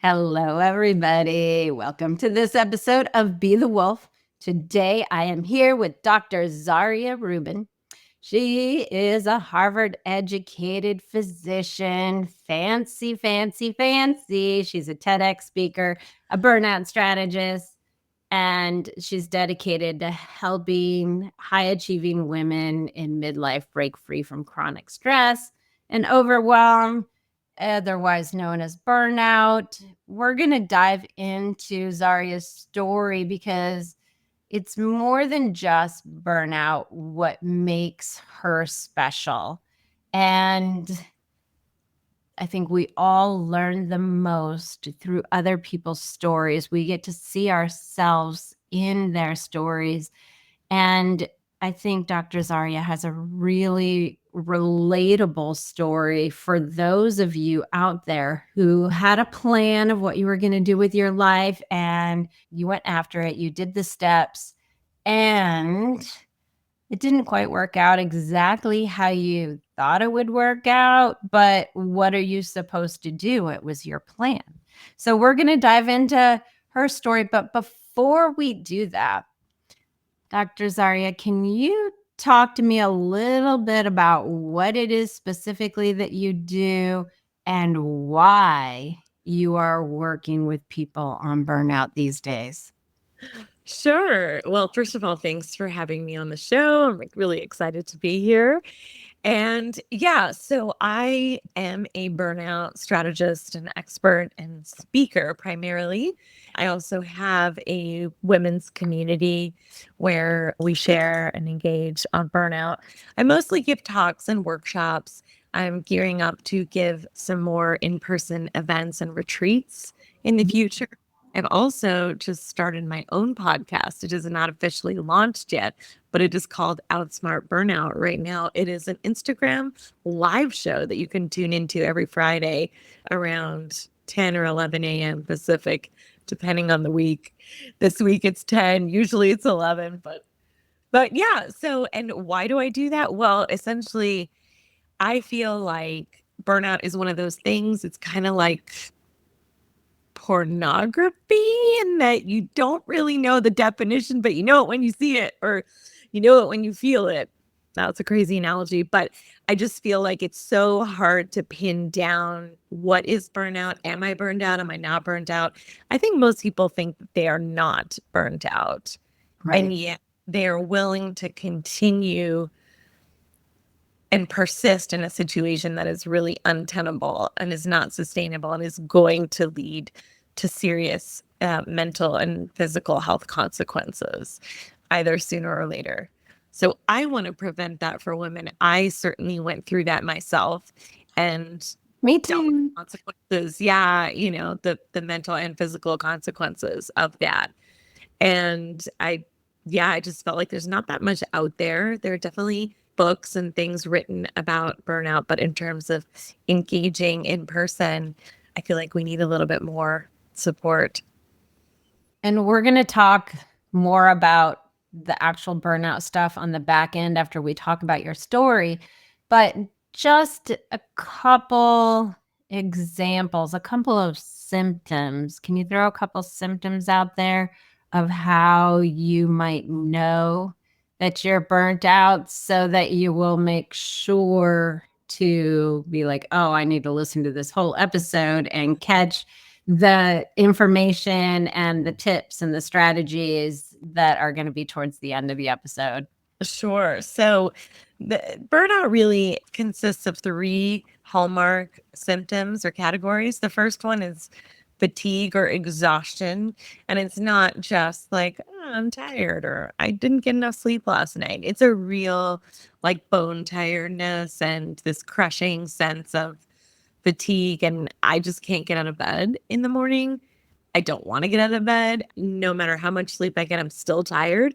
Hello, everybody. Welcome to this episode of Be the Wolf. Today, I am here with Dr. Zarya Rubin. She is a Harvard-educated physician. Fancy, fancy, fancy. She's a TEDx speaker, a burnout strategist, and she's dedicated to helping high-achieving women in midlife break free from chronic stress and overwhelm, otherwise known as burnout. We're going to dive into Zarya's story because it's more than just burnout, what makes her special. And I think we all learn the most through other people's stories. We get to see ourselves in their stories. And I think Dr. Zarya has a really relatable story for those of you out there who had a plan of what you were going to do with your life and you went after it. You did the steps and it didn't quite work out exactly how you thought it would work out, but what are you supposed to do? It was your plan. So we're going to dive into her story. But before we do that, Dr. Zarya, can you talk to me a little bit about what it is specifically that you do and why you are working with people on burnout these days? Sure. Well, first of all, thanks for having me on the show. I'm really excited to be here. And yeah, so I am a burnout strategist and expert and speaker primarily. I also have a women's community where we share and engage on burnout. I mostly give talks and workshops. I'm gearing up to give some more in person events and retreats in the future. I've also just started my own podcast. It is not officially launched yet, but it is called Outsmart Burnout right now. It is an Instagram live show that you can tune into every Friday around 10 or 11 a.m. Pacific, depending on the week. This week it's 10, usually it's 11, but yeah. So, and why do I do that? Well, essentially, I feel like burnout is one of those things. It's kind of like pornography in that you don't really know the definition, but you know it when you see it, or you know it when you feel it. That's a crazy analogy, but I just feel like it's so hard to pin down what is burnout. Am I burned out? Am I not burned out? I think most people think that they are not burned out, and yet they are willing to continue and persist in a situation that is really untenable and is not sustainable and is going to lead to serious mental and physical health consequences, either sooner or later. So I want to prevent that for women. I certainly went through that myself and Me dealt with too. the consequences. Yeah, the mental and physical consequences of that. And I just felt like there's not that much out there. There are definitely books and things written about burnout, but in terms of engaging in person, I feel like we need a little bit more support. And we're going to talk more about the actual burnout stuff on the back end after we talk about your story. But just a couple examples, a couple of symptoms. Can you throw a couple symptoms out there of how you might know that you're burnt out so that you will make sure to be like, oh, I need to listen to this whole episode and catch the information and the tips and the strategies that are going to be towards the end of the episode? Sure. So the burnout really consists of three hallmark symptoms or categories. The first one is fatigue or exhaustion. And it's not just like, "Oh, I'm tired," or "I didn't get enough sleep last night." It's a real like bone tiredness and this crushing sense of fatigue. And I just can't get out of bed in the morning. I don't want to get out of bed. No matter how much sleep I get, I'm still tired.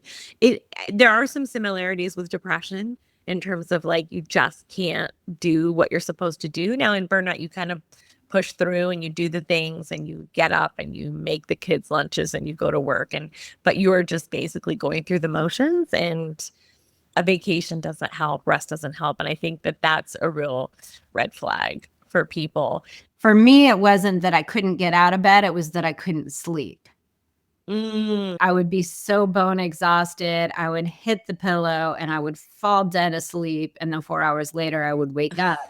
There are some similarities with depression in terms of like you just can't do what you're supposed to do. Now in burnout, you kind of push through and you do the things and you get up and you make the kids lunches and you go to work, and but you're just basically going through the motions, and a vacation doesn't help, rest doesn't help. And I think that that's a real red flag for people. For me, it wasn't that I couldn't get out of bed, it was that I couldn't sleep. Mm. I would be so bone exhausted. I would hit the pillow and I would fall dead asleep. And then 4 hours later, I would wake up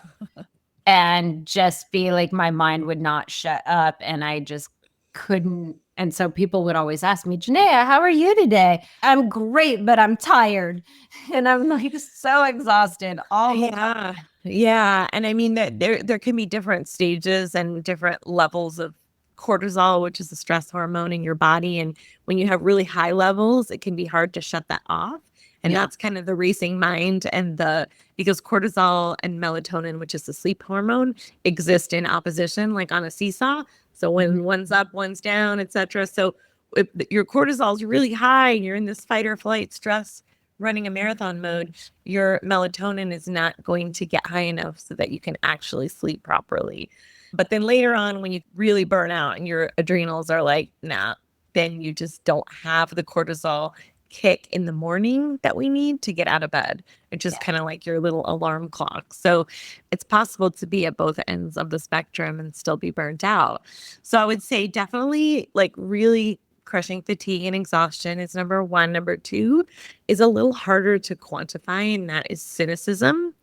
and just be like, my mind would not shut up. And I just couldn't. And so people would always ask me, Genea, how are you today? I'm great, but I'm tired. And I'm like so exhausted all the time. Yeah. And I mean that there can be different stages and different levels of cortisol, which is the stress hormone in your body. And when you have really high levels, it can be hard to shut that off. And Yeah. that's kind of the racing mind because cortisol and melatonin, which is the sleep hormone, exist in opposition, like on a seesaw. So when one's up, one's down, etc. So if your cortisol is really high and you're in this fight or flight stress running a marathon mode, your melatonin is not going to get high enough so that you can actually sleep properly. But then later on, when you really burn out and your adrenals are like, nah, then you just don't have the cortisol kick in the morning that we need to get out of bed. It's just kind of like your little alarm clock. So it's possible to be at both ends of the spectrum and still be burnt out. So I would say definitely like really crushing fatigue and exhaustion is number one. Number two is a little harder to quantify, and that is cynicism.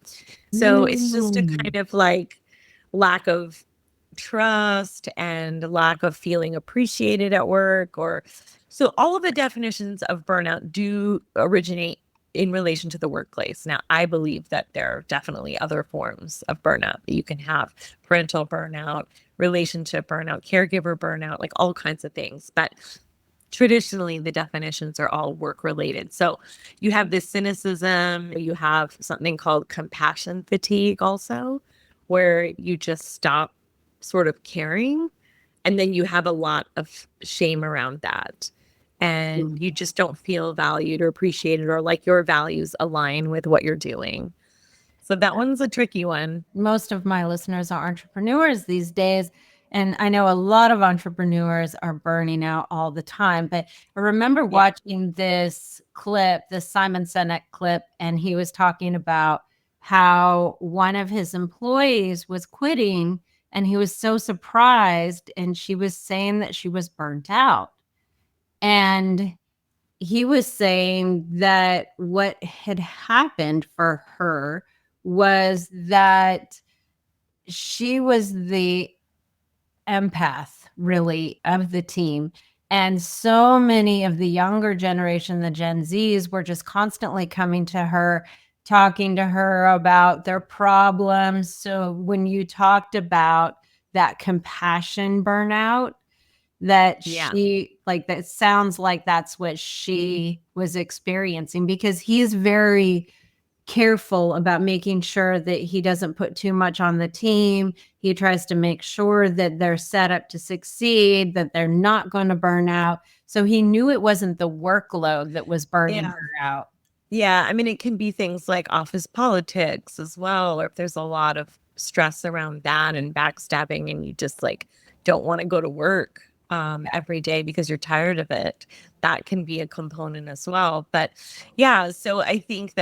So it's just a kind of like lack of trust and lack of feeling appreciated at work. Or so all of the definitions of burnout do originate in relation to the workplace. Now, I believe that there are definitely other forms of burnout that you can have: parental burnout, relationship burnout, caregiver burnout, like all kinds of things. But traditionally, the definitions are all work related. So you have this cynicism, you have something called compassion fatigue also, where you just stop sort of caring. And then you have a lot of shame around that. And you just don't feel valued or appreciated or like your values align with what you're doing. So that one's a tricky one. Most of my listeners are entrepreneurs these days. And I know a lot of entrepreneurs are burning out all the time. But I remember watching this clip, this Simon Sinek clip, and he was talking about how one of his employees was quitting and he was so surprised. And she was saying that she was burnt out. And he was saying that what had happened for her was that she was the empath, really, of the team. And so many of the younger generation, the Gen Zs, were just constantly coming to her, talking to her about their problems. So when you talked about that compassion burnout, that she like, that sounds like that's what she was experiencing, because he's very careful about making sure that he doesn't put too much on the team. He tries to make sure that they're set up to succeed, that they're not going to burn out. So he knew it wasn't the workload that was burning her out. Yeah. I mean, it can be things like office politics as well, or if there's a lot of stress around that and backstabbing and you just like don't want to go to work every day because you're tired of it. That can be a component as well. But yeah, so I think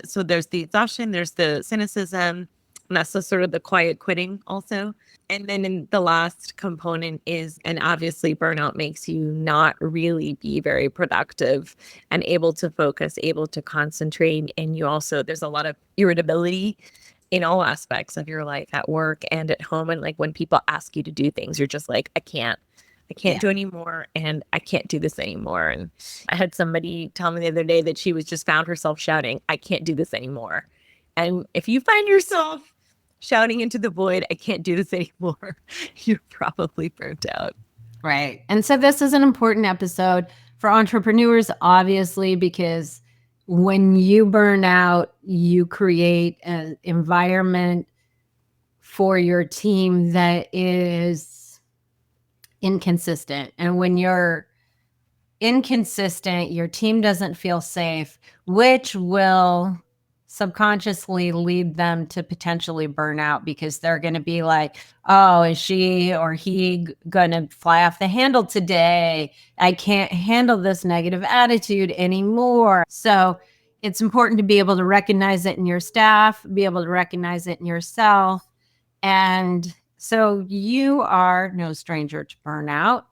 so there's the exhaustion, there's the cynicism, and that's the sort of the quiet quitting also. And then in the last component is, and obviously burnout makes you not really be very productive and able to focus, able to concentrate. And there's a lot of irritability in all aspects of your life, at work and at home. And like when people ask you to do things, you're just like, I can't do anymore, and I can't do this anymore. And I had somebody tell me the other day that she was just found herself shouting, I can't do this anymore. And if you find yourself shouting into the void, I can't do this anymore, you're probably burnt out. Right. And so this is an important episode for entrepreneurs, obviously, because when you burn out, you create an environment for your team that is inconsistent. And when you're inconsistent, your team doesn't feel safe, which will subconsciously lead them to potentially burn out, because they're going to be like, oh, is she or he going to fly off the handle today? I can't handle this negative attitude anymore. So it's important to be able to recognize it in your staff, be able to recognize it in yourself, and So you are no stranger to burnout,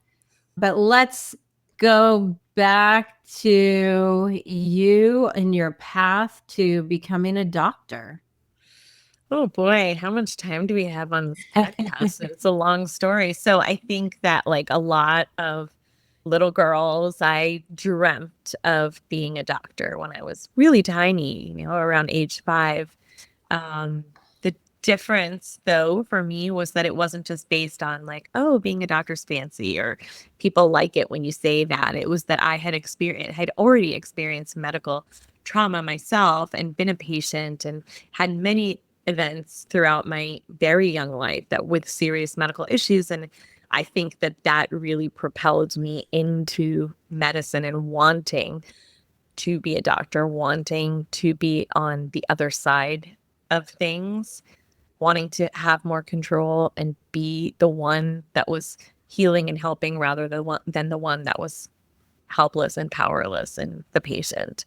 but let's go back to you and your path to becoming a doctor. Oh boy, how much time do we have on this podcast? It's a long story. So I think that, like a lot of little girls, I dreamt of being a doctor when I was really tiny, around age 5. The difference, though, for me was that it wasn't just based on, like, oh, being a doctor's fancy or people like it when you say that. It was that I had already experienced medical trauma myself and been a patient and had many events throughout my very young life that with serious medical issues. And I think that that really propelled me into medicine and wanting to be a doctor, wanting to be on the other side of things, wanting to have more control and be the one that was healing and helping rather than the one that was helpless and powerless and the patient.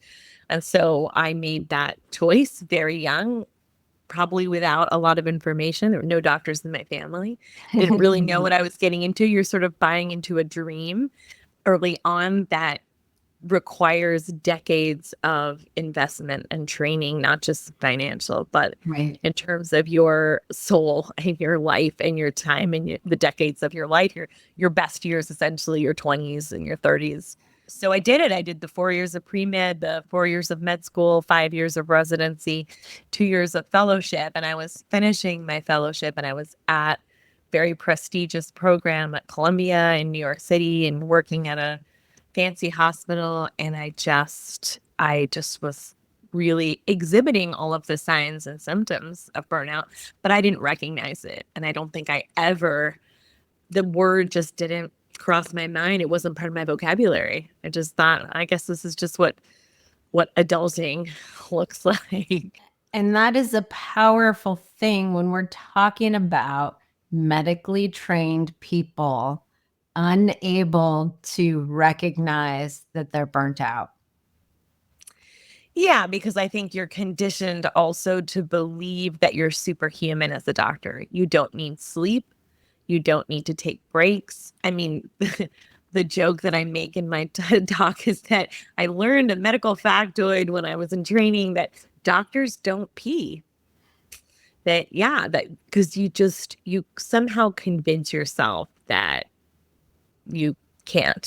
And so I made that choice very young, probably without a lot of information. There were no doctors in my family. Didn't really know what I was getting into. You're sort of buying into a dream early on that requires decades of investment and training, not just financial, but Right. in terms of your soul and your life and your time and the decades of your life, your best years, essentially your 20s and your 30s. So I did it. I did the 4 years of pre-med, the 4 years of med school, 5 years of residency, 2 years of fellowship. And I was finishing my fellowship and I was at very prestigious program at Columbia in New York City and working at a fancy hospital. And I just was really exhibiting all of the signs and symptoms of burnout, but I didn't recognize it. And I don't think the word just didn't cross my mind. It wasn't part of my vocabulary. I just thought, I guess this is just what adulting looks like. And that is a powerful thing when we're talking about medically trained people unable to recognize that they're burnt out. Yeah, because I think you're conditioned also to believe that you're superhuman as a doctor. You don't need sleep. You don't need to take breaks. I mean, the joke that I make in my TED talk is that I learned a medical factoid when I was in training that doctors don't pee. That because you somehow convince yourself that you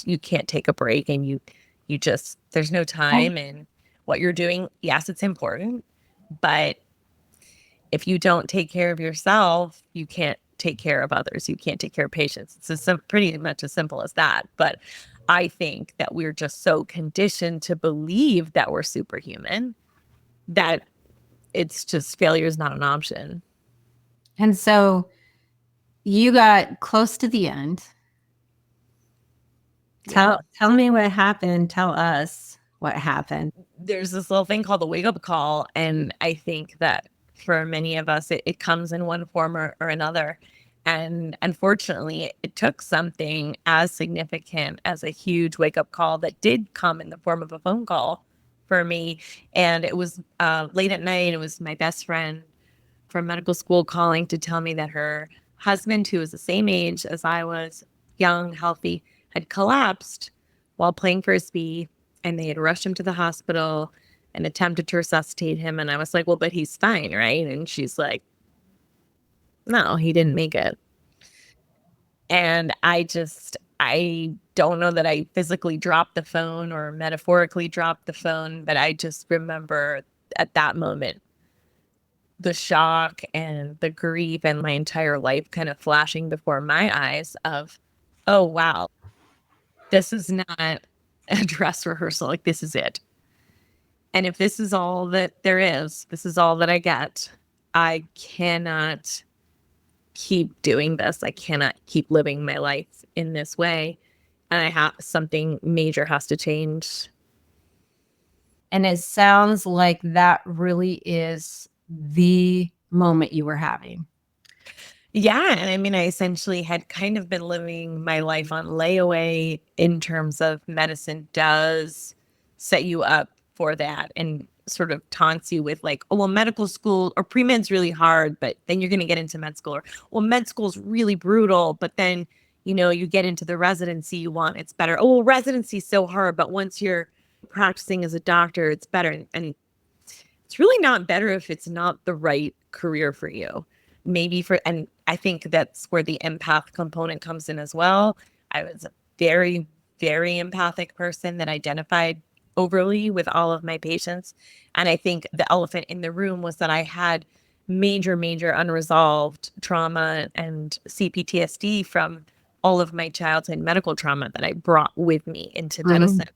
you can't take a break and you just, there's no time and what you're doing. Yes, it's important, but if you don't take care of yourself, you can't take care of others. You can't take care of patients. It's pretty much as simple as that. But I think that we're just so conditioned to believe that we're superhuman that it's just failure is not an option. And so you got close to the end. Yeah. Tell me what happened. Tell us what happened. There's this little thing called the wake up call. And I think that for many of us, it comes in one form or another. And unfortunately, it took something as significant as a huge wake up call that did come in the form of a phone call for me. And it was late at night. It was my best friend from medical school calling to tell me that her husband, who was the same age as I was, young, healthy, had collapsed while playing frisbee, and they had rushed him to the hospital and attempted to resuscitate him. And I was like, well, but he's fine, right? And she's like, no, he didn't make it. And I don't know that I physically dropped the phone or metaphorically dropped the phone, but I just remember at that moment the shock and the grief and my entire life kind of flashing before my eyes of, oh, wow, this is not a dress rehearsal. Like, this is it. And if this is all that there is, this is all that I get, I cannot keep doing this. I cannot keep living my life in this way. And something major has to change. And it sounds like that really is the moment you were having. Yeah. And I mean, I essentially had kind of been living my life on layaway in terms of medicine does set you up for that. And sort of taunts you with like, oh, well, medical school or pre-med's really hard, but then you're going to get into med school, or well, med school's really brutal, but then, you get into the residency you want, it's better. Oh, well, residency's so hard, but once you're practicing as a doctor, it's better. And it's really not better if it's not the right career for you. And I think that's where the empath component comes in as well. I was a very, very empathic person that identified overly with all of my patients. And I think the elephant in the room was that I had major, major unresolved trauma and CPTSD from all of my childhood medical trauma that I brought with me into medicine.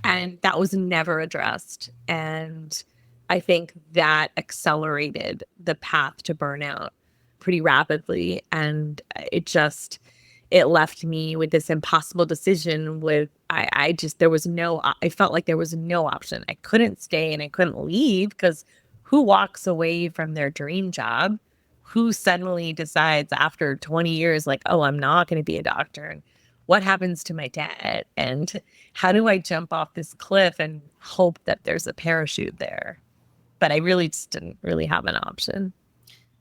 And that was never addressed. And I think that accelerated the path to burnout pretty rapidly. And it left me with this impossible decision with, I felt like there was no option. I couldn't stay and I couldn't leave, because who walks away from their dream job? Who suddenly decides after 20 years, like, oh, I'm not going to be a doctor? And what happens to my dad? And how do I jump off this cliff and hope that there's a parachute there? But I really just didn't really have an option.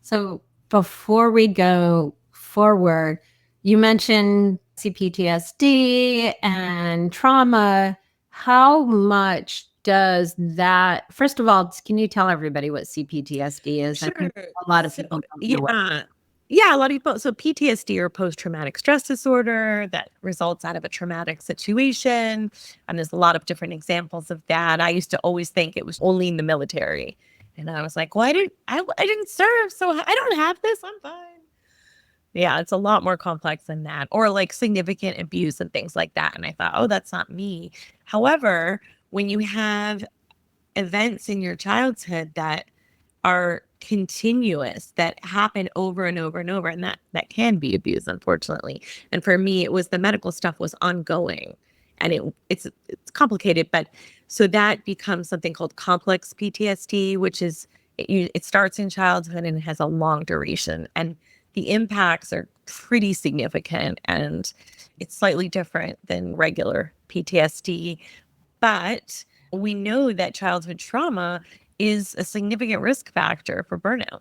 So before we go forward, you mentioned CPTSD and trauma. How much does that, first of all, can you tell everybody what CPTSD is? Sure. I think a lot of people don't know what. Yeah, a lot of people. So PTSD, or post-traumatic stress disorder, that results out of a traumatic situation. And there's a lot of different examples of that. I used to always think it was only in the military. And I was like, well, I didn't serve, so I don't have this. I'm fine. Yeah, it's a lot more complex than that. Or like significant abuse and things like that. And I thought, oh, that's not me. However, when you have events in your childhood that are continuous, that happen over and over and over, and that can be abuse, unfortunately. And for me, it was the medical stuff was ongoing, and it's complicated, but so that becomes something called complex PTSD, which is it starts in childhood and it has a long duration, and the impacts are pretty significant, and it's slightly different than regular PTSD. But we know that childhood trauma is a significant risk factor for burnout.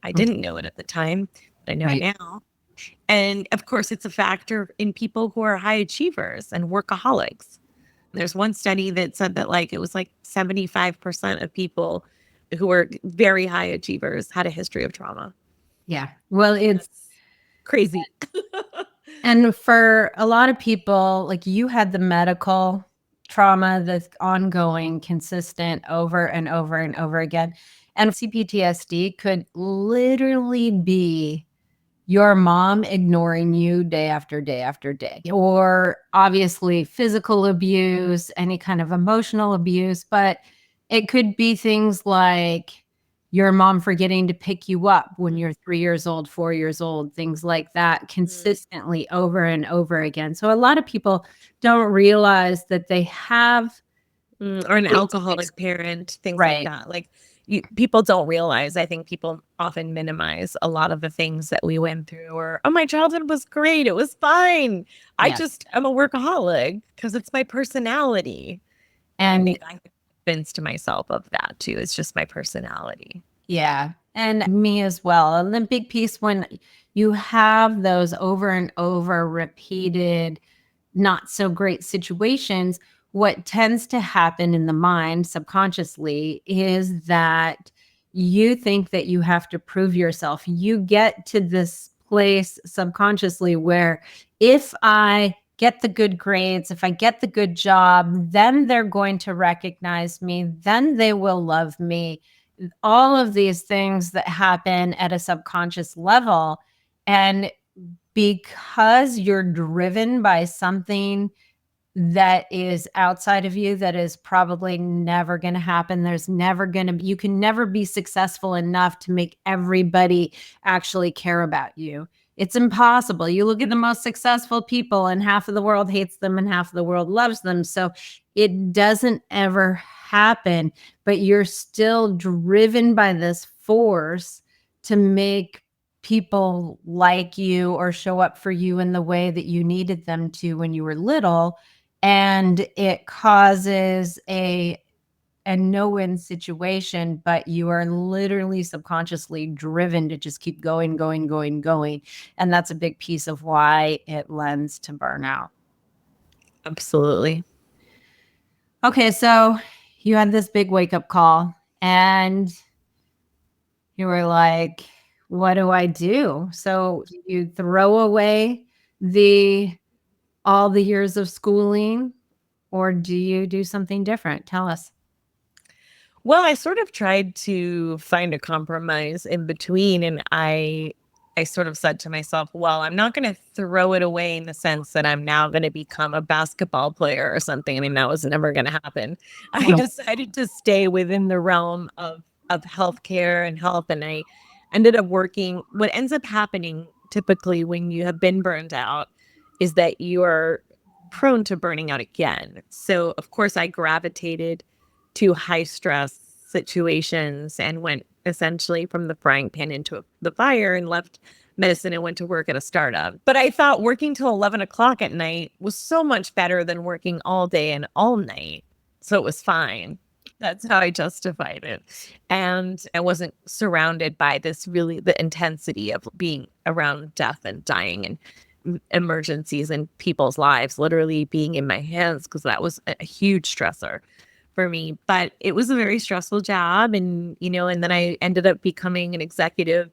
I didn't know it at the time, but I know it now. And of course, it's a factor in people who are high achievers and workaholics. There's one study that said that it was 75% of people who were very high achievers had a history of trauma. Yeah. Well, it's crazy. And for a lot of people, like you had the medical trauma that's ongoing, consistent over and over and over again. And CPTSD could literally be your mom ignoring you day after day after day, or obviously physical abuse, any kind of emotional abuse, but it could be things like your mom forgetting to pick you up when you're 3 years old, 4 years old, things like that, consistently over and over again. So a lot of people don't realize that they have, or an alcoholic parent, things like that. People don't realize. I think people often minimize a lot of the things that we went through, or, oh, my childhood was great, it was fine. I'm a workaholic because it's my personality. And I'm convinced to myself of that too. It's just my personality. Yeah. And me as well. And the big piece, when you have those over and over repeated, not so great situations, what tends to happen in the mind subconsciously is that you think that you have to prove yourself. You get to this place subconsciously where if I get the good grades, if I get the good job, then they're going to recognize me, then they will love me. All of these things that happen at a subconscious level. And because you're driven by something that is outside of you, that is probably never going to happen. You can never be successful enough to make everybody actually care about you. It's impossible. You look at the most successful people and half of the world hates them and half of the world loves them. So it doesn't ever happen, but you're still driven by this force to make people like you or show up for you in the way that you needed them to when you were little. And it causes a a no-win situation, but you are literally subconsciously driven to just keep going, going, going, going. And that's a big piece of why it lends to burnout. Absolutely. Okay, so you had this big wake-up call and you were like, what do I do? So you throw away the all the years of schooling, or do you do something different? Tell us. Well, I sort of tried to find a compromise in between, and I sort of said to myself, well, I'm not going to throw it away in the sense that I'm now going to become a basketball player or something. I mean, that was never going to happen. I decided to stay within the realm of healthcare and health, and I ended up working. What ends up happening typically when you have been burned out is that you are prone to burning out again. So, of course, I gravitated to high stress situations and went essentially from the frying pan into the fire and left medicine and went to work at a startup. But I thought working till 11 o'clock at night was so much better than working all day and all night. So it was fine. That's how I justified it. And I wasn't surrounded by this really the intensity of being around death and dying and emergencies in people's lives, literally being in my hands, because that was a huge stressor for me. But it was a very stressful job. And, and then I ended up becoming an executive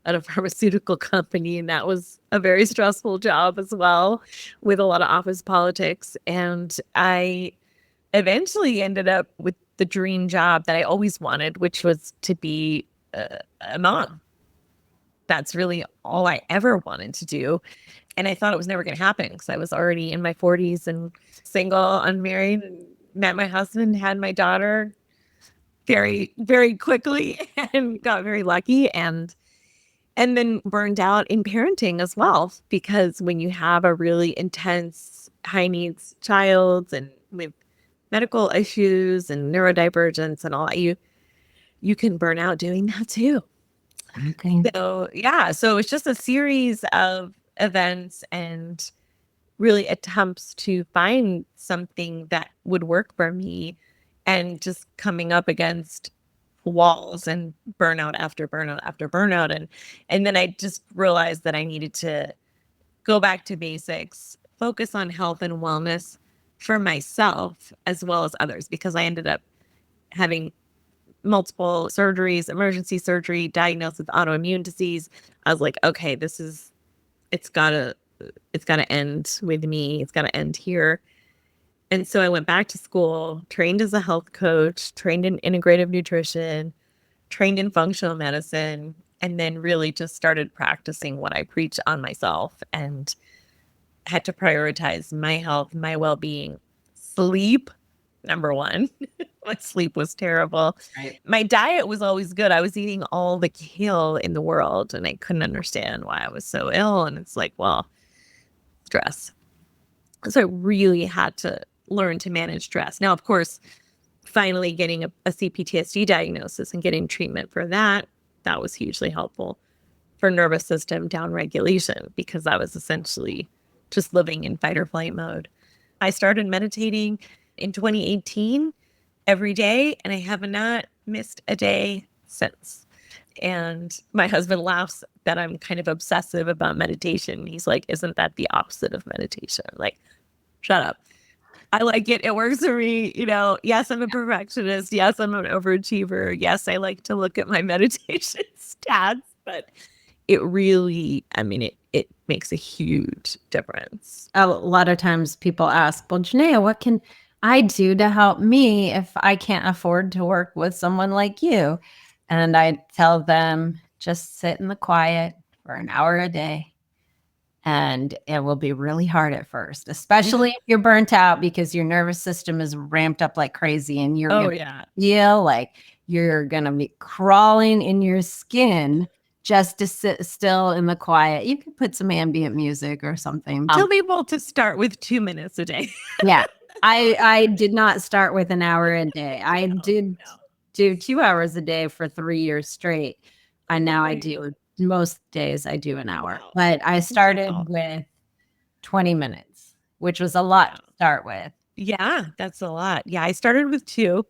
at a pharmaceutical company. And that was a very stressful job as well, with a lot of office politics. And I eventually ended up with the dream job that I always wanted, which was to be a mom. That's really all I ever wanted to do. And I thought it was never going to happen because I was already in my 40s and single, unmarried, and met my husband, had my daughter very, very quickly and got very lucky and then burned out in parenting as well. Because when you have a really intense high needs child and with medical issues and neurodivergence and all that, you can burn out doing that too. Okay. So yeah, so it's just a series of events and really attempts to find something that would work for me and just coming up against walls and burnout after burnout after burnout. And then I just realized that I needed to go back to basics, focus on health and wellness for myself as well as others, because I ended up having multiple surgeries, emergency surgery, diagnosed with autoimmune disease. I was like, okay, it's gotta end with me. It's gotta end here. And so I went back to school, trained as a health coach, trained in integrative nutrition, trained in functional medicine, and then really just started practicing what I preach on myself and had to prioritize my health, my well-being, sleep, number one. My sleep was terrible. Right. My diet was always good. I was eating all the kale in the world and I couldn't understand why I was so ill. And it's like, well, stress. So I really had to learn to manage stress. Now, of course, finally getting a CPTSD diagnosis and getting treatment for that was hugely helpful for nervous system downregulation, because I was essentially just living in fight or flight mode. I started meditating in 2018 every day, and I have not missed a day since. And my husband laughs that I'm kind of obsessive about meditation. He's like, isn't that the opposite of meditation? I'm like, shut up. I like it. It works for me. Yes, I'm a perfectionist. Yes, I'm an overachiever. Yes, I like to look at my meditation stats, but it really, it makes a huge difference. A lot of times people ask, well, Genea, what can I do to help me if I can't afford to work with someone like you? And I tell them, just sit in the quiet for an hour a day. And it will be really hard at first, especially if you're burnt out because your nervous system is ramped up like crazy and you're gonna feel like you're going to be crawling in your skin just to sit still in the quiet. You could put some ambient music or something. Tell people to start with 2 minutes a day. Yeah. I did not start with an hour a day. I did do 2 hours a day for 3 years straight. And now I do most days I do an hour. Wow. But I started with 20 minutes, which was a lot to start with. Yeah, that's a lot. Yeah, I started with 2.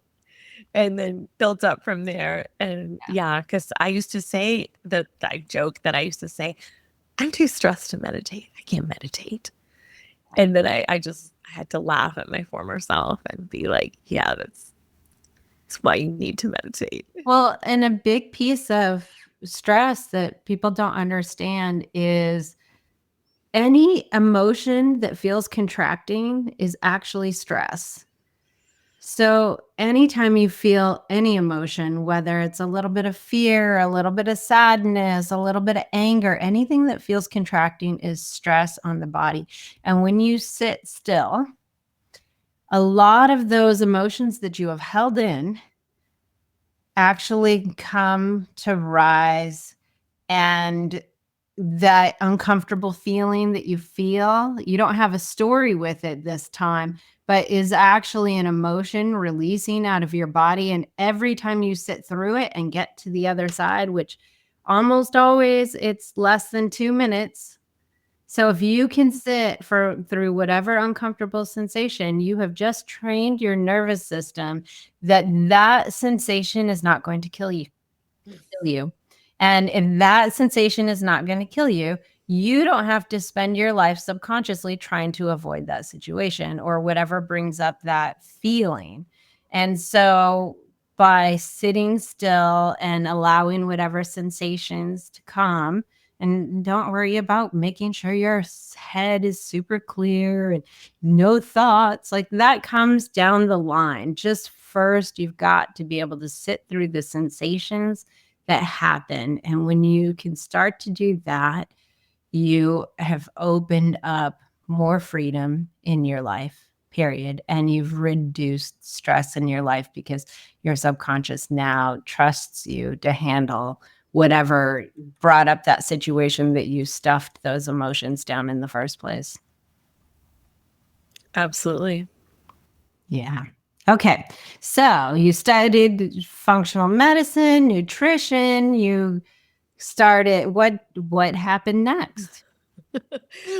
and then built up from there. And yeah, because I used to say that I joke that I used to say, I'm too stressed to meditate. I can't meditate. And then I just had to laugh at my former self and be like, yeah, that's why you need to meditate. Well, and a big piece of stress that people don't understand is any emotion that feels contracting is actually stress. So, anytime you feel any emotion, whether it's a little bit of fear, a little bit of sadness, a little bit of anger, anything that feels contracting is stress on the body. And when you sit still, a lot of those emotions that you have held in actually come to rise, and that uncomfortable feeling that you feel, you don't have a story with it this time, but is actually an emotion releasing out of your body. And every time you sit through it and get to the other side, which almost always it's less than 2 minutes. So if you can sit through whatever uncomfortable sensation, you have just trained your nervous system that that sensation is not going to kill you. And if that sensation is not going to kill you, you don't have to spend your life subconsciously trying to avoid that situation or whatever brings up that feeling. And so by sitting still and allowing whatever sensations to come, and don't worry about making sure your head is super clear and no thoughts, like that comes down the line. Just first, you've got to be able to sit through the sensations that happen. And when you can start to do that, you have opened up more freedom in your life, period. And you've reduced stress in your life because your subconscious now trusts you to handle whatever brought up that situation that you stuffed those emotions down in the first place. Absolutely. Yeah. Okay. So you studied functional medicine, nutrition, you started what happened next?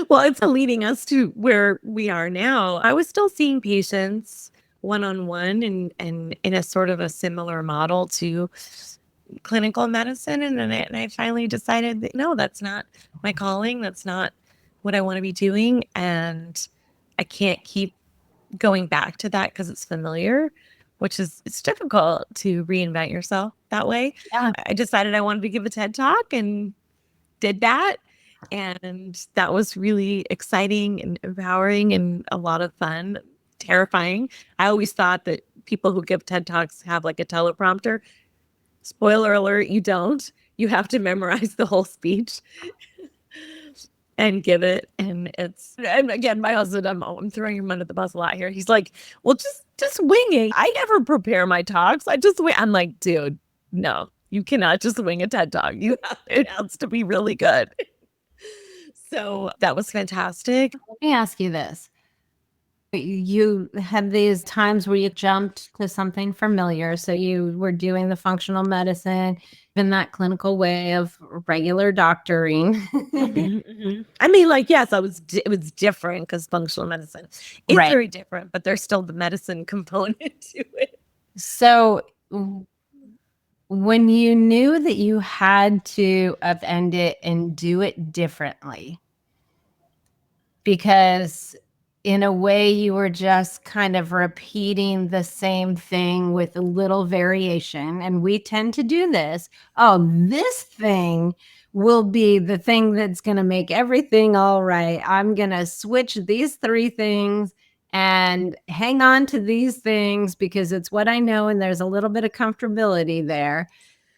Well, it's leading us to where we are now. I was still seeing patients one-on-one and in a sort of a similar model to clinical medicine. And I finally decided that no, that's not my calling. That's not what I want to be doing. And I can't keep going back to that because it's familiar, which is it's difficult to reinvent yourself that way. Yeah. I decided I wanted to give a TED talk and did that. And that was really exciting and empowering and a lot of fun, terrifying. I always thought that people who give TED Talks have like a teleprompter. Spoiler alert, you don't. You have to memorize the whole speech and give it. And again, my husband, I'm throwing him under the bus a lot here. He's like, well, just wing it. I never prepare my talks. I just wing. I'm like, dude, no, you cannot just wing a TED Talk. It has to be really good. So that was fantastic. Let me ask you this. You had these times where you jumped to something familiar. So you were doing the functional medicine in that clinical way of regular doctoring. I mean, like, yes, it was different because functional medicine is Right. very different, but there's still the medicine component to it. So when you knew that you had to upend it and do it differently, because in a way you were just kind of repeating the same thing with a little variation, and we tend to do this. Oh, this thing will be the thing that's going to make everything all right. I'm going to switch these 3 things and hang on to these things because it's what I know and there's a little bit of comfortability there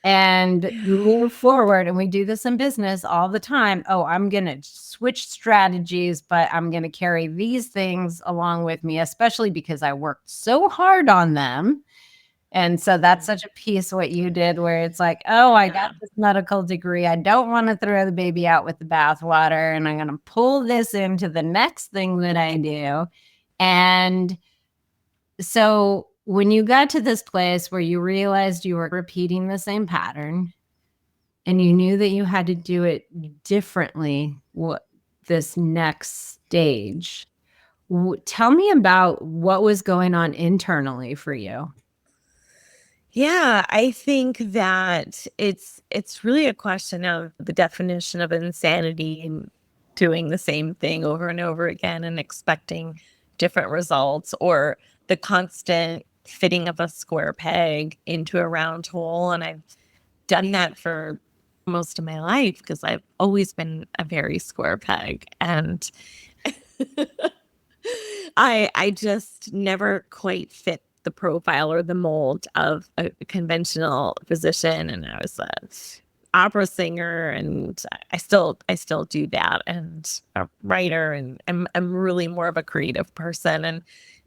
and move forward. And we do this in business all the time. Oh, I'm going to switch strategies, but I'm going to carry these things along with me, especially because I worked so hard on them. And so that's such a piece of what you did where it's like, oh, I got this medical degree. I don't want to throw the baby out with the bathwater. And I'm going to pull this into the next thing that I do. And so when you got to this place where you realized you were repeating the same pattern and you knew that you had to do it differently, what this next stage, tell me about what was going on internally for you. Yeah, I think that it's really a question of the definition of insanity and doing the same thing over and over again and expecting different results, or the constant fitting of a square peg into a round hole. And I've done that for most of my life because I've always been a very square peg. And I just never quite fit the profile or the mold of a conventional physician. And I was a opera singer, and I still do that, and a writer, and I'm really more of a creative person, and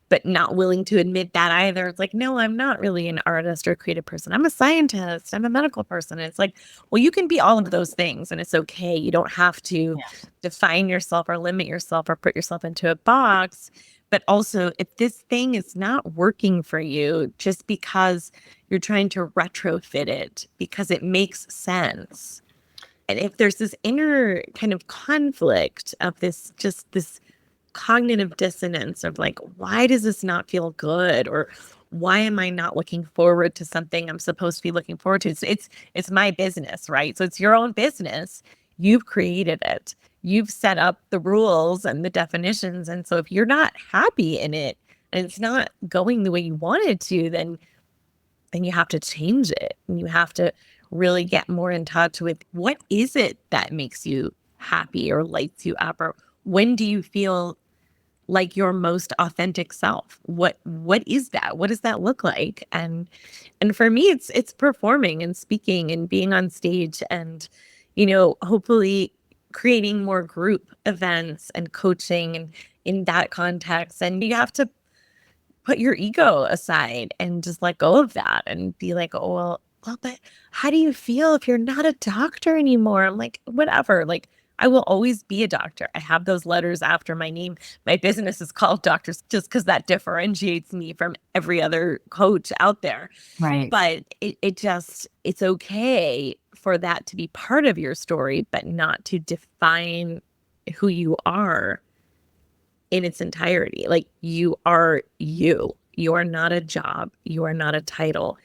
but not willing to admit that either. It's like, no, I'm not really an artist or a creative person. I'm a scientist. I'm a medical person. And it's like, well, you can be all of those things, and it's okay. You don't have to define yourself or limit yourself or put yourself into a box. But also, if this thing is not working for you just because you're trying to retrofit it because it makes sense, and if there's this inner kind of conflict of this cognitive dissonance of like, why does this not feel good? Or why am I not looking forward to something I'm supposed to be looking forward to? It's my business, right? So it's your own business. You've created it. You've set up the rules and the definitions. And so if you're not happy in it and it's not going the way you want it to, then you have to change it. And you have to really get more in touch with what is it that makes you happy or lights you up, or when do you feel like your most authentic self? What is that? What does that look like? And for me, it's performing and speaking and being on stage, and hopefully creating more group events and coaching and in that context. And you have to put your ego aside and just let go of that and be like, oh, well, but how do you feel if you're not a doctor anymore? I'm like, whatever. Like, I will always be a doctor. I have those letters after my name. My business is called Doctors just because that differentiates me from every other coach out there. Right. But it's okay for that to be part of your story, but not to define who you are in its entirety. Like, you are you. You are not a job. You are not a title.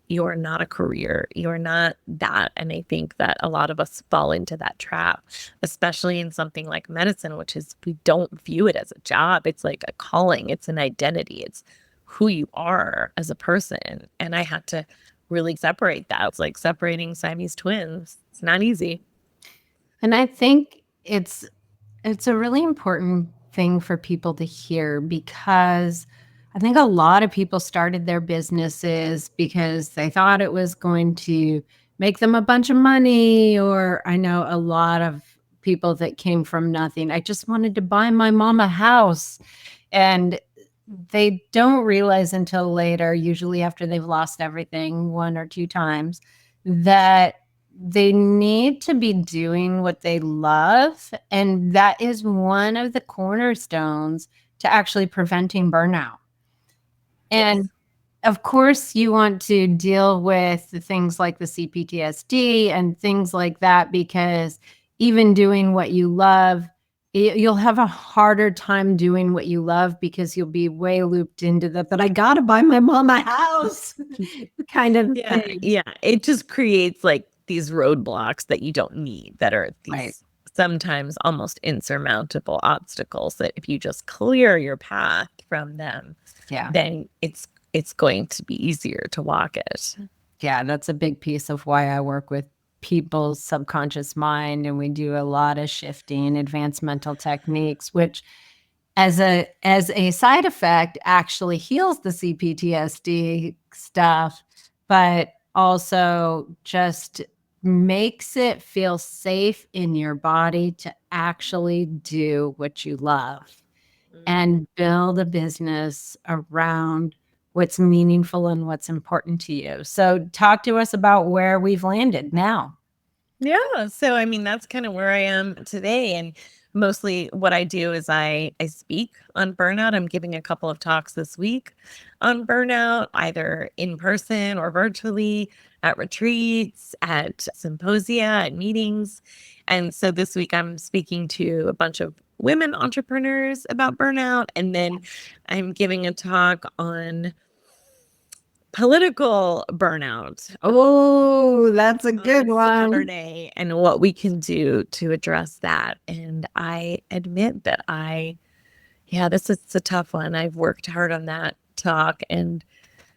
You are not a career. You are not that. And I think that a lot of us fall into that trap, especially in something like medicine, which is, we don't view it as a job. It's like a calling. It's an identity. It's who you are as a person. And I had to really separate that. It's like separating Siamese twins. It's not easy. And I think it's a really important thing for people to hear, because I think a lot of people started their businesses because they thought it was going to make them a bunch of money. Or I know a lot of people that came from nothing. I just wanted to buy my mom a house. And they don't realize until later, usually after they've lost everything one or two times, that they need to be doing what they love. And that is one of the cornerstones to actually preventing burnout. And of course, you want to deal with the things like the CPTSD and things like that, because even doing what you love, you'll have a harder time doing what you love because you'll be way looped into that. But I got to buy my mom a house kind of thing. Yeah. It just creates like these roadblocks that you don't need, that are these Right. sometimes almost insurmountable obstacles that if you just clear your path from them, Yeah. then it's going to be easier to walk it. Yeah, that's a big piece of why I work with people's subconscious mind, and we do a lot of shifting, advanced mental techniques, which as a side effect actually heals the CPTSD stuff, but also just makes it feel safe in your body to actually do what you love and build a business around what's meaningful and what's important to you. So talk to us about where we've landed now. Yeah. So, I mean, that's kind of where I am today. And mostly what I do is I speak on burnout. I'm giving a couple of talks this week on burnout, either in person or virtually, at retreats, at symposia, at meetings. And so this week I'm speaking to a bunch of women entrepreneurs about burnout. And then I'm giving a talk on political burnout Oh, that's a good on one. Saturday and what we can do to address that. And I admit that this is a tough one. I've worked hard on that talk and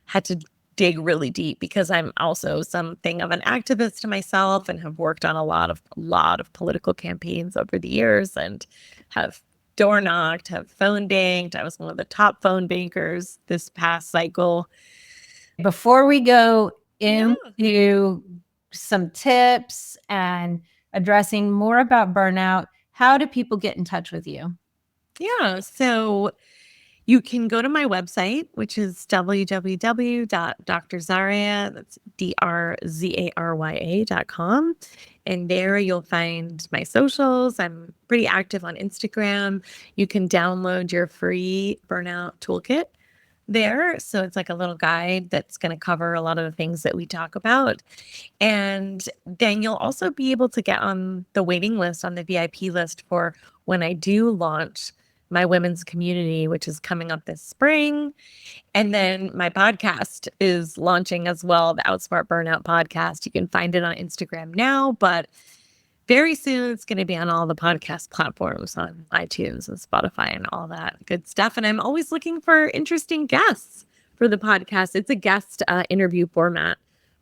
had to dig really deep because I'm also something of an activist myself and have worked on a lot of political campaigns over the years and have door knocked, have phone banked. I was one of the top phone bankers this past cycle. Before we go into some tips and addressing more about burnout, how do people get in touch with you? Yeah. So you can go to my website, which is www.drzarya, that's DRZARYA.com. And there you'll find my socials. I'm pretty active on Instagram. You can download your free burnout toolkit there. So it's like a little guide that's going to cover a lot of the things that we talk about. And then you'll also be able to get on the waiting list, on the VIP list for when I do launch my women's community, which is coming up this spring. And then my podcast is launching as well, the Outsmart Burnout podcast. You can find it on Instagram now, but very soon it's going to be on all the podcast platforms, on iTunes and Spotify and all that good stuff. And I'm always looking for interesting guests for the podcast. It's a guest interview format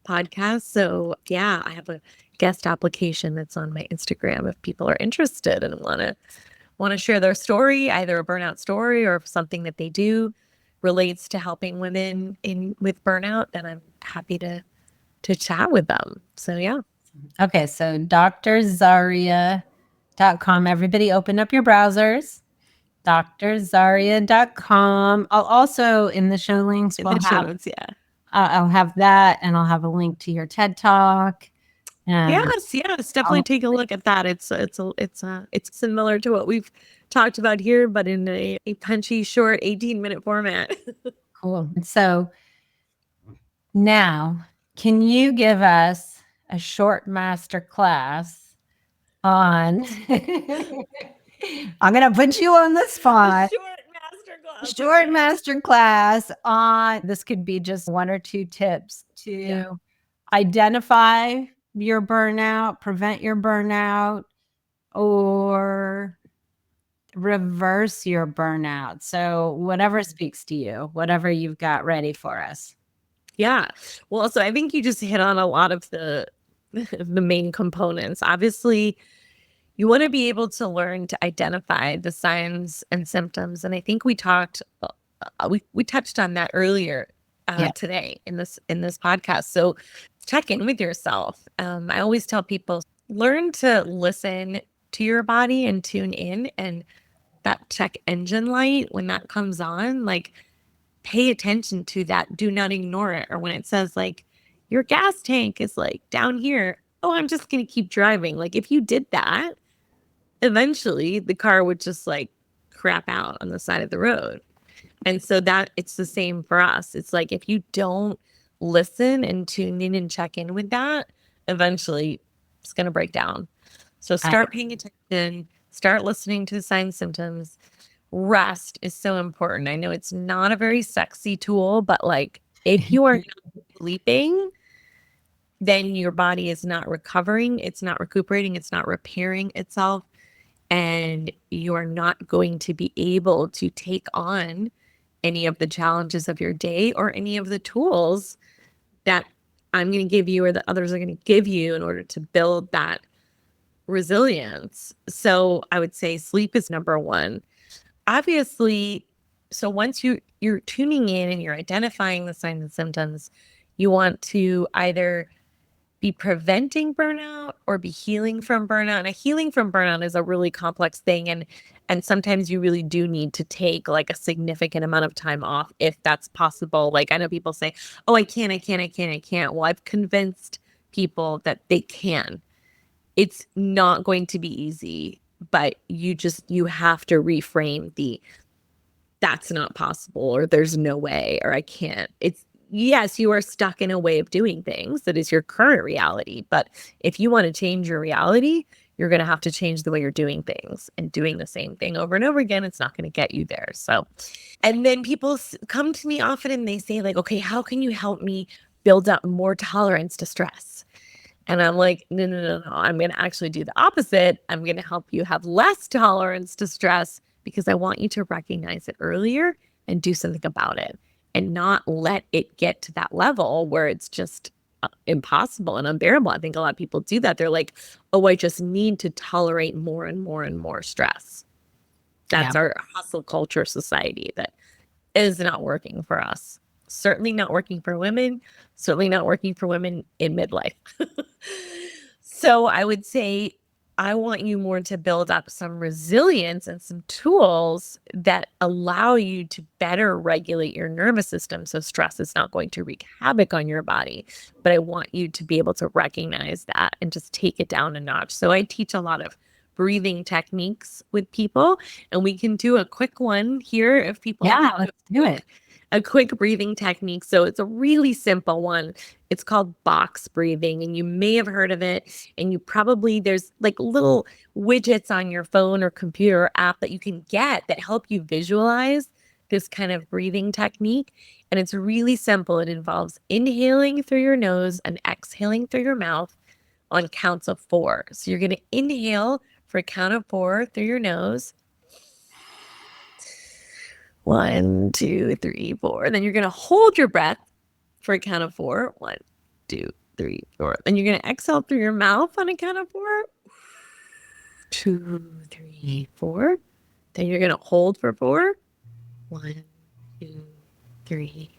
podcast. So yeah, I have a guest application that's on my Instagram if people are interested and want to share their story, either a burnout story or if something that they do relates to helping women with burnout, then I'm happy to chat with them. So yeah. Okay, so drzarya.com. Everybody open up your browsers. drzarya.com. I'll also, in the show links, I'll have that, and I'll have a link to your TED Talk. Yes, definitely take a look at that. It's similar to what we've talked about here, but in a punchy, short 18-minute format. Cool. So now, can you give us a short master class on I'm going to put you on the spot. Short master class on, this could be just one or two tips to identify your burnout, prevent your burnout, or reverse your burnout. So whatever speaks to you, whatever you've got ready for us. Yeah. Well, so I think you just hit on a lot of the main components. Obviously, you want to be able to learn to identify the signs and symptoms. And I think we touched on that earlier today in this podcast. So check in with yourself. I always tell people, learn to listen to your body and tune in, and that check engine light, when that comes on, like, pay attention to that. Do not ignore it. Or when it says like your gas tank is like down here, oh, I'm just going to keep driving. Like, if you did that, eventually the car would just like crap out on the side of the road. And so that it's the same for us. It's like, if you don't listen and tune in and check in with that, eventually it's going to break down. So start paying attention, start listening to the signs, symptoms. Rest is so important. I know it's not a very sexy tool, but like, if you are not sleeping, then your body is not recovering, it's not recuperating, it's not repairing itself, and you are not going to be able to take on any of the challenges of your day or any of the tools that I'm going to give you or that others are going to give you in order to build that resilience. So I would say sleep is number one. Obviously, so once you're tuning in and you're identifying the signs and symptoms, you want to either be preventing burnout or be healing from burnout. And a healing from burnout is a really complex thing. And sometimes you really do need to take like a significant amount of time off if that's possible. Like, I know people say, oh, I can't. Well, I've convinced people that they can. It's not going to be easy, but you have to reframe that's not possible, or there's no way, or I can't. It's, yes, you are stuck in a way of doing things that is your current reality. But if you want to change your reality you're going to have to change the way you're doing things, and doing the same thing over and over again, it's not going to get you there. So, and then people come to me often and they say like, okay, how can you help me build up more tolerance to stress? And I'm like, no, no, no, no. I'm going to actually do the opposite. I'm going to help you have less tolerance to stress because I want you to recognize it earlier and do something about it, and not let it get to that level where it's just impossible and unbearable. I think a lot of people do that. They're like, oh, I just need to tolerate more and more and more stress. That's our hustle culture society that is not working for us. Certainly not working for women, certainly not working for women in midlife. So I would say I want you more to build up some resilience and some tools that allow you to better regulate your nervous system so stress is not going to wreak havoc on your body. But I want you to be able to recognize that and just take it down a notch. So I teach a lot of breathing techniques with people, and we can do a quick one here if people Yeah, let's do it. a quick breathing technique. So it's a really simple one. It's called box breathing, and you may have heard of it. And you probably, there's like little widgets on your phone or computer app that you can get that help you visualize this kind of breathing technique. And it's really simple. It involves inhaling through your nose and exhaling through your mouth on counts of 4. So you're going to inhale for a count of 4 through your nose. 1, 2, 3, 4. Then you're going to hold your breath for a count of 4. 1, 2, 3, 4. Then you're going to exhale through your mouth on a count of 4. 2, 3, 4. Then you're going to hold for 4. 1, 2, 3,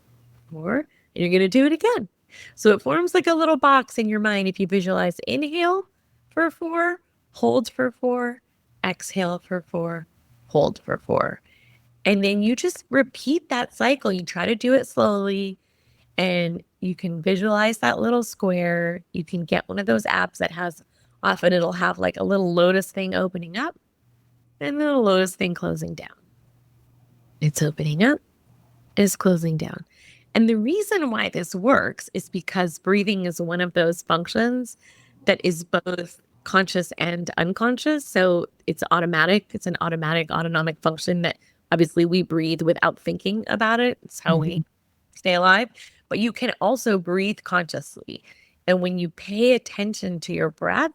4. And you're going to do it again. So it forms like a little box in your mind if you visualize inhale for 4, hold for 4, exhale for 4, hold for 4. And then you just repeat that cycle. You try to do it slowly, and you can visualize that little square. You can get one of those apps that has, often it'll have like a little lotus thing opening up and then a lotus thing closing down. It's opening up, it's closing down. And the reason why this works is because breathing is one of those functions that is both conscious and unconscious. So it's automatic. It's an autonomic function that obviously we breathe without thinking about it. It's how we stay alive. But you can also breathe consciously. And when you pay attention to your breath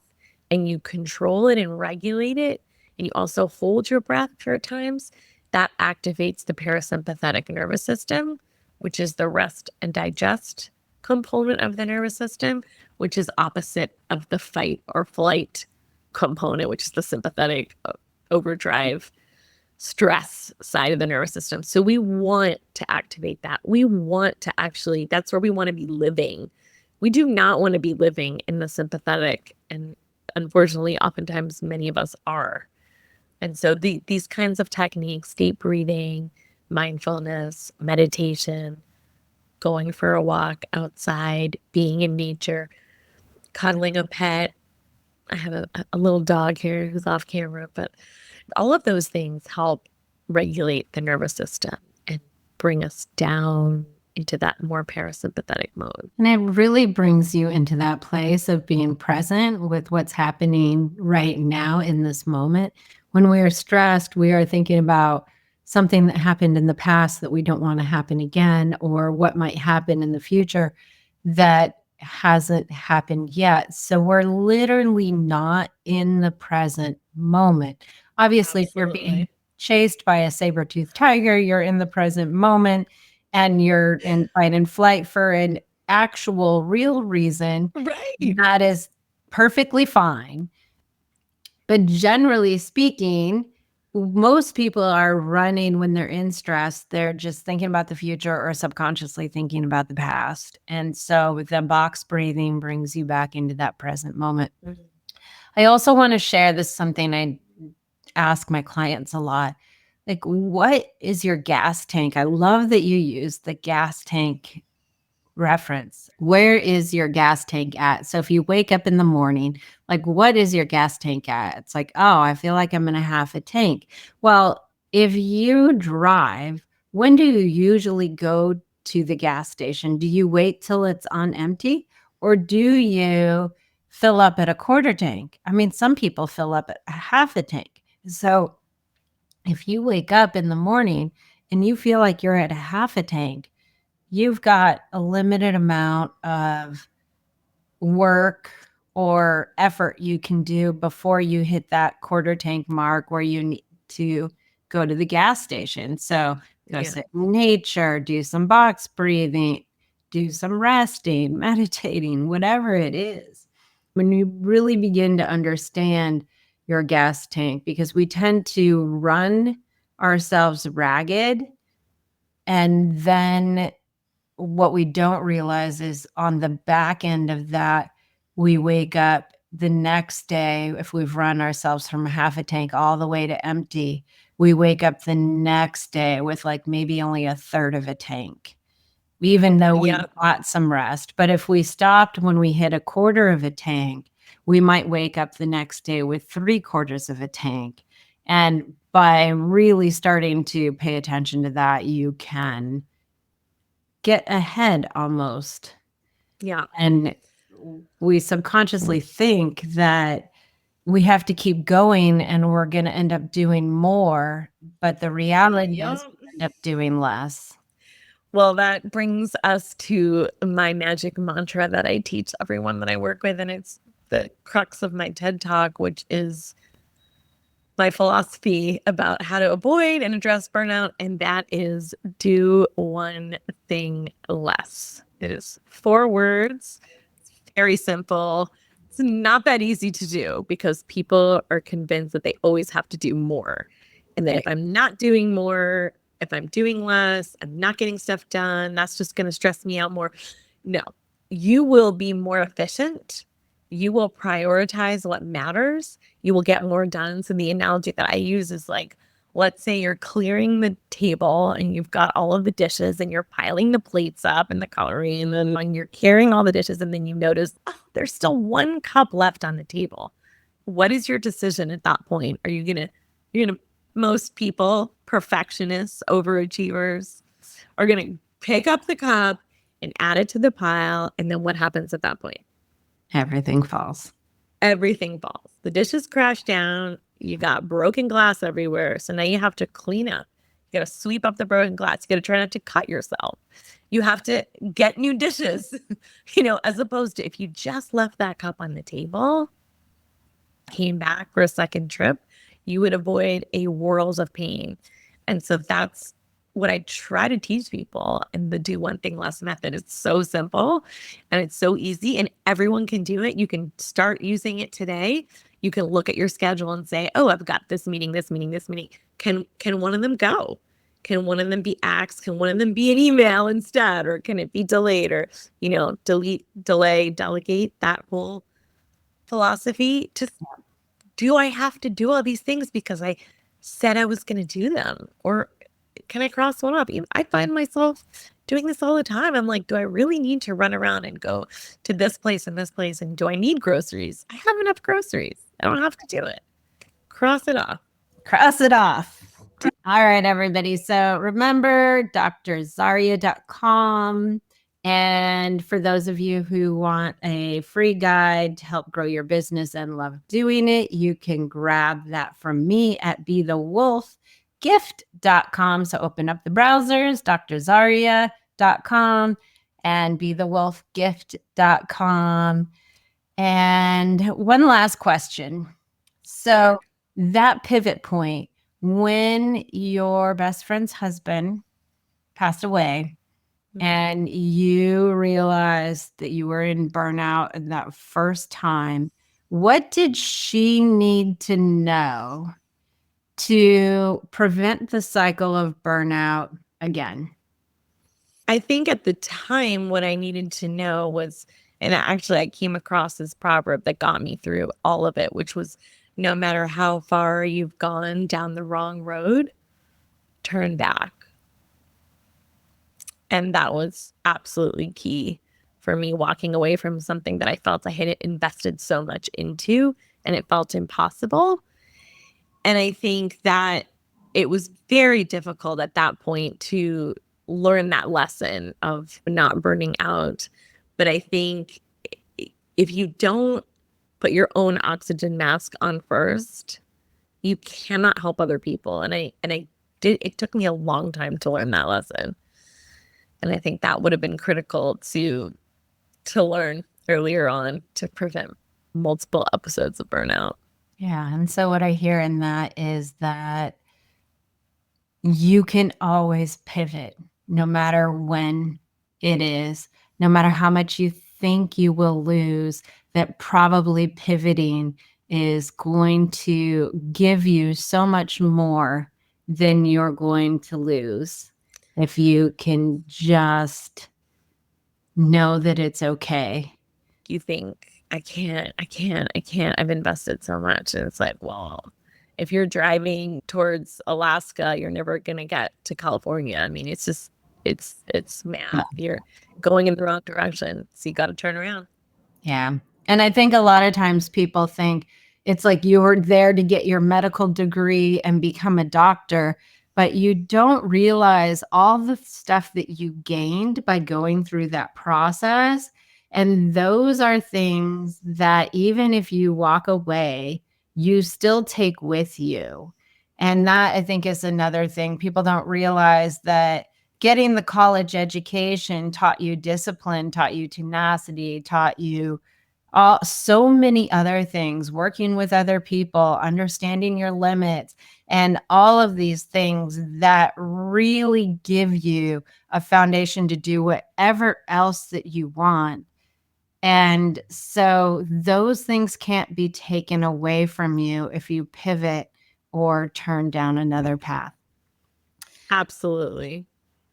and you control it and regulate it, and you also hold your breath for times, that activates the parasympathetic nervous system, which is the rest and digest component of the nervous system, which is opposite of the fight or flight component, which is the sympathetic overdrive stress side of the nervous system. So we want to activate that. We want to actually, that's where we want to be living. We do not want to be living in the sympathetic. And unfortunately, oftentimes many of us are. And so these kinds of techniques, deep breathing, mindfulness, meditation, going for a walk outside, being in nature, cuddling a pet. I have a little dog here who's off camera, but all of those things help regulate the nervous system and bring us down into that more parasympathetic mode. And it really brings you into that place of being present with what's happening right now in this moment. When we are stressed, we are thinking about something that happened in the past that we don't want to happen again, or what might happen in the future that hasn't happened yet. So we're literally not in the present moment. Obviously, if you're being chased by a saber-toothed tiger, you're in the present moment and you're in fight and flight for an actual real reason. Right. That is perfectly fine. But generally speaking, most people are running when they're in stress. They're just thinking about the future or subconsciously thinking about the past. And so the box breathing brings you back into that present moment. Mm-hmm. I also want to share this, something I ask my clients a lot. Like, what is your gas tank? I love that you use the gas tank reference. Where is your gas tank at? So if you wake up in the morning, like, what is your gas tank at? It's like, oh, I feel like I'm in a half a tank. Well, if you drive, when do you usually go to the gas station? Do you wait till it's on empty, or do you fill up at a quarter tank. I mean, some people fill up at half a tank. So if you wake up in the morning and you feel like you're at a half a tank, you've got a limited amount of work or effort you can do before you hit that quarter tank mark where you need to go to the gas station. So go sit in nature, do some box breathing, do some resting, meditating, whatever it is. When you really begin to understand your gas tank, because we tend to run ourselves ragged, and then what we don't realize is on the back end of that, we wake up the next day, if we've run ourselves from half a tank all the way to empty, we wake up the next day with like maybe only a third of a tank, even though we got some rest. But if we stopped when we hit a quarter of a tank, we might wake up the next day with 3/4 of a tank. And by really starting to pay attention to that, you can get ahead almost. Yeah. And we subconsciously think that we have to keep going and we're going to end up doing more. But the reality is we end up doing less. Well, that brings us to my magic mantra that I teach everyone that I work with. And it's the crux of my TED Talk, which is my philosophy about how to avoid and address burnout. And that is do one thing less. It is 4 words. It's very simple. It's not that easy to do because people are convinced that they always have to do more. And that if I'm not doing more, if I'm doing less, I'm not getting stuff done, that's just going to stress me out more. No, you will be more efficient. You will prioritize what matters. You will get more done. So the analogy that I use is like, let's say you're clearing the table and you've got all of the dishes and you're piling the plates up and the cutlery, and then when you're carrying all the dishes and then you notice, oh, there's still 1 cup left on the table. What is your decision at that point? Are you going to, most people, perfectionists, overachievers, are going to pick up the cup and add it to the pile. And then what happens at that point? Everything falls. Everything falls. The dishes crash down. You got broken glass everywhere. So now you have to clean up. You got to sweep up the broken glass. You got to try not to cut yourself. You have to get new dishes, as opposed to if you just left that cup on the table, came back for a second trip, you would avoid a world of pain. And so that's what I try to teach people in the do one thing less method. It's so simple and it's so easy and everyone can do it. You can start using it today. You can look at your schedule and say, oh, I've got this meeting, this meeting, this meeting. Can one of them go? Can one of them be axed? Can one of them be an email instead? Or can it be delayed or, delete, delay, delegate, that whole philosophy? Just do I have to do all these things because I said I was going to do them? Or can I cross one off? I find myself doing this all the time. I'm like, do I really need to run around and go to this place and this place? And do I need groceries? I have enough groceries. I don't have to do it. Cross it off. Cross it off. All right, everybody. So remember drzarya.com. And for those of you who want a free guide to help grow your business and love doing it, you can grab that from me at bethewolfgift.com. So open up the browsers, drzarya.com and bethewolfgift.com. And one last question. So that pivot point, when your best friend's husband passed away and you realized that you were in burnout in that first time, what did she need to know to prevent the cycle of burnout again? I think at the time, what I needed to know was, and actually I came across this proverb that got me through all of it, which was, no matter how far you've gone down the wrong road, turn back. And that was absolutely key for me walking away from something that I felt I had invested so much into and it felt impossible. And I think that it was very difficult at that point to learn that lesson of not burning out. But I think if you don't put your own oxygen mask on first, you cannot help other people. And I did, it took me a long time to learn that lesson. And I think that would have been critical to learn earlier on to prevent multiple episodes of burnout. Yeah. And so what I hear in that is that you can always pivot no matter when it is, no matter how much you think you will lose, that probably pivoting is going to give you so much more than you're going to lose if you can just know that it's okay. You think, I can't, I've invested so much. And it's like, well, if you're driving towards Alaska, you're never going to get to California. I mean, it's just, it's math. You're going in the wrong direction. So you got to turn around. Yeah. And I think a lot of times people think it's like you were there to get your medical degree and become a doctor, but you don't realize all the stuff that you gained by going through that process. And those are things that even if you walk away, you still take with you. And that, I think, is another thing. People don't realize that getting the college education taught you discipline, taught you tenacity, taught you so many other things, working with other people, understanding your limits, and all of these things that really give you a foundation to do whatever else that you want. And so those things can't be taken away from you if you pivot or turn down another path. Absolutely.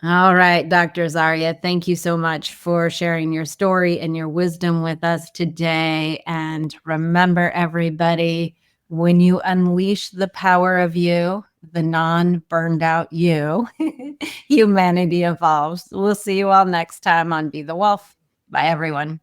All right, Dr. Zarya, thank you so much for sharing your story and your wisdom with us today. And remember, everybody, when you unleash the power of you, the non-burned out you, humanity evolves. We'll see you all next time on Be the Wolf. Bye, everyone.